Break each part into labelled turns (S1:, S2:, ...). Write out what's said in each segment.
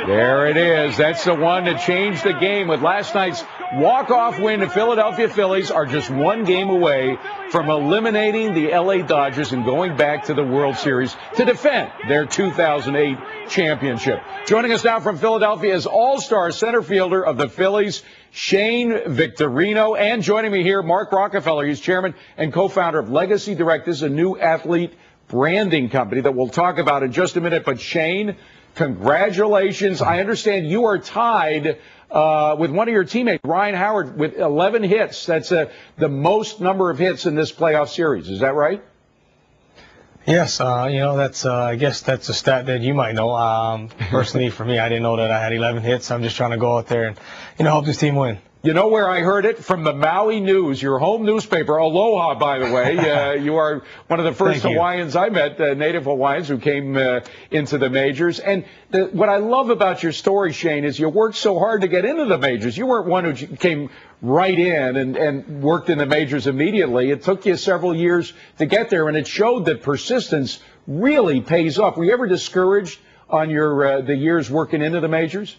S1: There it is. That's the one that changed the game with last night's walk-off win. The Philadelphia Phillies are just one game away from eliminating the LA Dodgers and going back to the World Series to defend their 2008 championship. Joining us now from Philadelphia is all-star center fielder of the Phillies, Shane Victorino. And joining me here, Mark Rockefeller. He's chairman and co-founder of Legacy Direct. This is a new athlete branding company that we'll talk about in just a minute. But Shane, congratulations. I understand you are tied with one of your teammates, Ryan Howard, with 11 hits. That's the most number of hits in this playoff series. Is that right?
S2: Yes, that's I guess that's a stat that you might know. Personally, for me, I didn't know that I had 11 hits. I'm just trying to go out there and, help this team win.
S1: You know where I heard it? From the Maui News, your home newspaper. Aloha, by the way. You are one of the first Hawaiians I met, native Hawaiians who came into the majors. And what I love about your story, Shane, is you worked so hard to get into the majors. You weren't one who came right in and worked in the majors immediately. It took you several years to get there, and it showed that persistence really pays off. Were you ever discouraged on your the years working into the majors?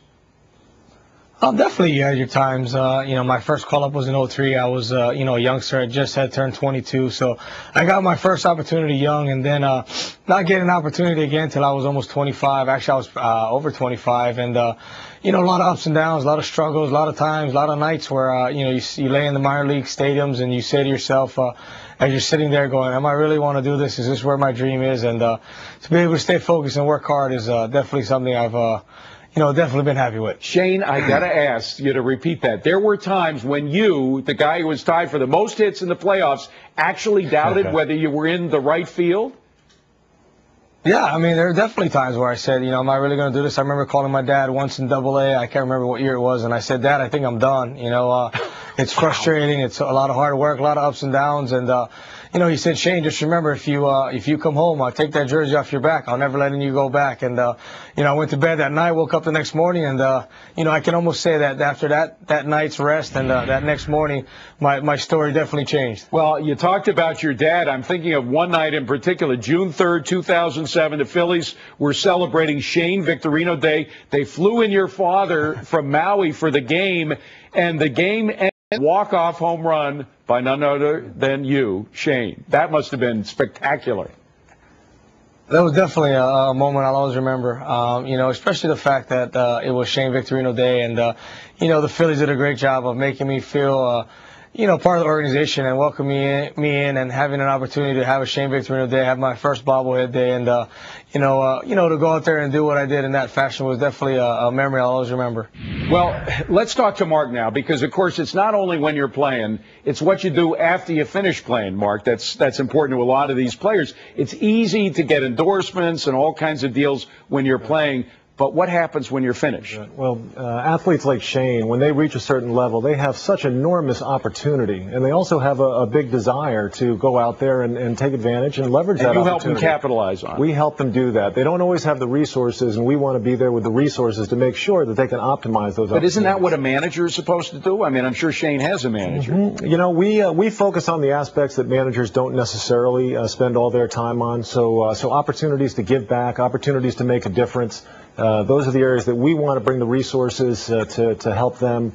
S2: Definitely, you had your times. My first call-up was in '03. I was, a youngster. I just had turned 22. So I got my first opportunity young, and then not getting an opportunity again until I was almost 25. Actually, I was over 25. And, a lot of ups and downs, a lot of struggles, a lot of times, a lot of nights where, you lay in the minor league stadiums and you say to yourself, as you're sitting there going, am I really want to do this? Is this where my dream is? And to be able to stay focused and work hard is definitely something I've definitely been happy with.
S1: Shane, I got to ask you to repeat that. There were times when you, the guy who was tied for the most hits in the playoffs, actually doubted whether you were in the right field?
S2: Yeah, there are definitely times where I said, am I really going to do this? I remember calling my dad once in AA. I can't remember what year it was, and I said, Dad, I think I'm done. It's frustrating. It's a lot of hard work, a lot of ups and downs, and he said, Shane, just remember, if you come home, I'll take that jersey off your back. I'll never let you go back. And, I went to bed that night, woke up the next morning, and, I can almost say that after that night's rest and that next morning, my story definitely changed.
S1: Well, you talked about your dad. I'm thinking of one night in particular, June 3rd, 2007. The Phillies were celebrating Shane Victorino Day. They flew in your father from Maui for the game, and the game ended. Walk-off home run by none other than you, Shane. That must have been spectacular.
S2: That was definitely a moment I'll always remember, especially the fact that it was Shane Victorino Day, and, the Phillies did a great job of making me feel, part of the organization and welcoming me in and having an opportunity to have a Shane Victorino Day, have my first bobblehead day, and, to go out there and do what I did in that fashion was definitely a memory I'll always remember.
S1: Well, let's talk to Mark now, because, of course, it's not only when you're playing, it's what you do after you finish playing, Mark. That's important to a lot of these players. It's easy to get endorsements and all kinds of deals when you're playing. But what happens when you're finished?
S3: Well, athletes like Shane, when they reach a certain level, they have such enormous opportunity, and they also have a big desire to go out there and take advantage and leverage that opportunity.
S1: You help them capitalize on it.
S3: We help them do that. They don't always have the resources, and we want to be there with the resources to make sure that they can optimize those opportunities.
S1: But isn't that what a manager is supposed to do? I'm sure Shane has a manager.
S3: We focus on the aspects that managers don't necessarily spend all their time on. So opportunities to give back, opportunities to make a difference. Those are the areas that we want to bring the resources to help them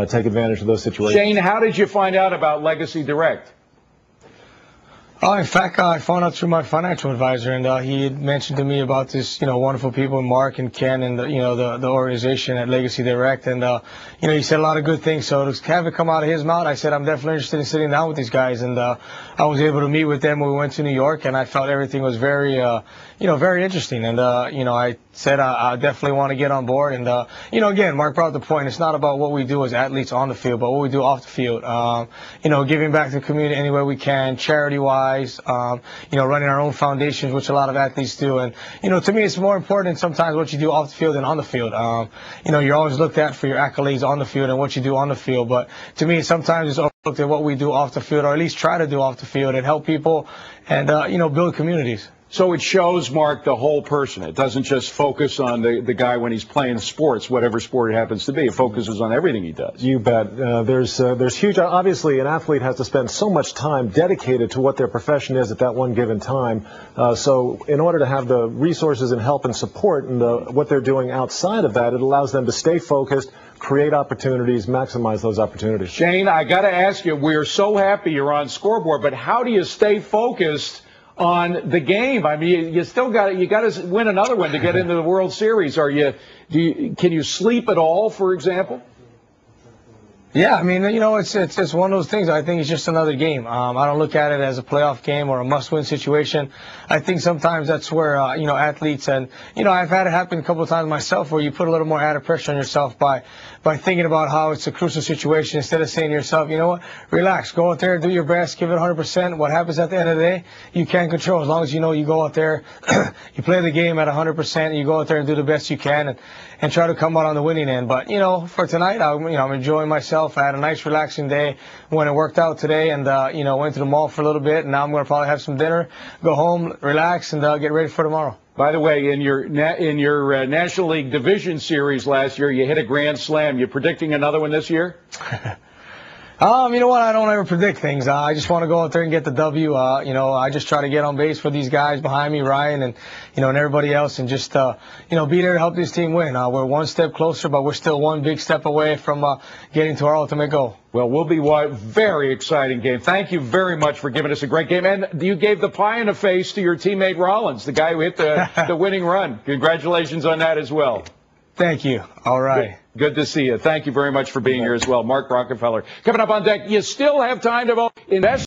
S3: take advantage of those situations.
S1: Shane, how did you find out about Legacy Direct?
S2: In fact, I found out through my financial advisor, and he had mentioned to me about this, wonderful people, Mark and Ken, and the organization at Legacy Direct, and he said a lot of good things. So to have it come out of his mouth, I said I'm definitely interested in sitting down with these guys, and I was able to meet with them when we went to New York, and I felt everything was very, very interesting, and I said I definitely want to get on board, and again, Mark brought up the point. It's not about what we do as athletes on the field, but what we do off the field. Giving back to the community any way we can, charity-wise. Running our own foundations, which a lot of athletes do. And, to me, it's more important sometimes what you do off the field than on the field. You're always looked at for your accolades on the field and what you do on the field. But to me, sometimes it's overlooked at what we do off the field, or at least try to do off the field and help people and, build communities.
S1: So it shows, Mark, the whole person. It doesn't just focus on the guy when he's playing sports, whatever sport it happens to be. It focuses on everything he does.
S3: You bet. There's huge. Obviously, an athlete has to spend so much time dedicated to what their profession is at that one given time. So in order to have the resources and help and support and what they're doing outside of that, it allows them to stay focused, create opportunities, maximize those opportunities.
S1: Shane, I got to ask you, we're so happy you're on Scoreboard, but how do you stay focused on the game? I mean, you still got to win another one to get into the World Series. Can you sleep at all, for example?
S2: Yeah, I mean, it's one of those things. I think it's just another game. I don't look at it as a playoff game or a must-win situation. I think sometimes that's where, athletes and, I've had it happen a couple of times myself where you put a little more added pressure on yourself by thinking about how it's a crucial situation instead of saying to yourself, you know what, relax, go out there, do your best, give it 100%. What happens at the end of the day, you can't control. As long as you know you go out there, you play the game at 100%, and you go out there and do the best you can and try to come out on the winning end. But, for tonight, I'm enjoying myself. I had a nice relaxing day when it worked out today, and went to the mall for a little bit, and now I'm going to probably have some dinner, go home, relax, and get ready for tomorrow.
S1: By the way, in your National League Division Series last year, you hit a grand slam. You predicting another one this year?
S2: You know what? I don't ever predict things. I just want to go out there and get the W. I just try to get on base for these guys behind me, Ryan, and and everybody else, and just be there to help this team win. We're one step closer, but we're still one big step away from getting to our ultimate goal.
S1: Well, we'll be very exciting game. Thank you very much for giving us a great game, and you gave the pie in the face to your teammate Rollins, the guy who hit the winning run. Congratulations on that as well.
S2: Thank you. All right.
S1: Good to see you. Thank you very much for being here as well. Mark Rockefeller. Coming up on deck, you still have time to vote. Invest